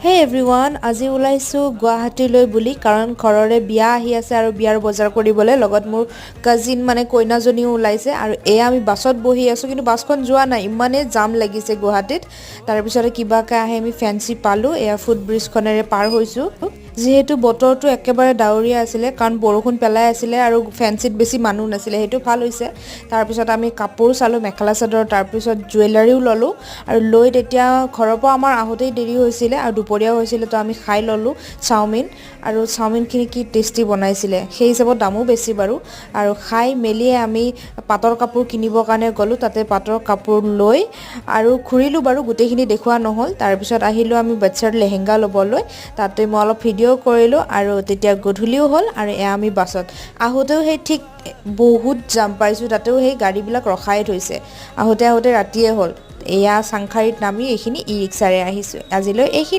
Hey everyone, আজি ওলাইছো গুৱাহাটীলৈ বুলি কাৰণ ঘৰৰে বিয়া আহি আছে আৰু বিয়াৰ বজাৰ কৰিবলৈ লগত মোৰ কাজিন মানে কইনাজনীও ওলাইছে আৰু এয়া আমি বাছত বহি আছো কিন্তু বাছখন যোৱা নাই ইমানে জাম লাগিছে গুৱাহাটীত তাৰ পিছতে কিবাকে আহে আমি ফেন্সি পালো এয়া ফুট ব্ৰিজখনেৰে পাৰ হৈছো যেহেতু বতৰটো একেবাৰে ডাৱৰীয়া আছিল কাৰণ বৰষুণ পেলাই আছিল আৰু ফেন্সিত বেছি মানুহ নাছিল হেতু ভাল হৈছে তাৰ পিছত আমি কাপোৰ চালো মেখেলা চাদৰ তাৰ পিছত জুৱেলাৰীও ললো আৰু লৈ তেতিয়া ঘৰৰ পৰা আমাৰ আহোতেই দেৰি হৈছিল আৰু দুপৰীয়া হৈছিল তো আমি খাই ললো চাওমিন আৰু চাওমিনখিনি কি টেষ্টি বনাইছিলে সেই হিচাপত দামো বেছি বাৰু আৰু খাই মেলি আমি পাটৰ কাপোৰ কিনিবৰ কাৰণে গলো তাতে পাটৰ কাপোৰ লৈ আৰু ঘুৰিলো বাৰু গোটেইখিনি দেখুৱা নহল তাৰ পিছত আহিলো আমি বাচ্চাৰ লেহেংগা লবলৈ তাতে মই অলপ ভিডিঅ' কৰিলো আৰু তেতিয়া গধূলিও হ'ল আৰু এয়া আমি বাছত আহোতেও সেই ঠিক বহুত জাম পাইছো তাতেও সেই গাড়ীবিলাক ৰখাই থৈছে আহোতে ৰাতিয়ে হ'ল এয়া চাংখাৰীত নামি এইখিনি ই ৰিক্সাৰে আহিছো আজিলৈ এইখিনি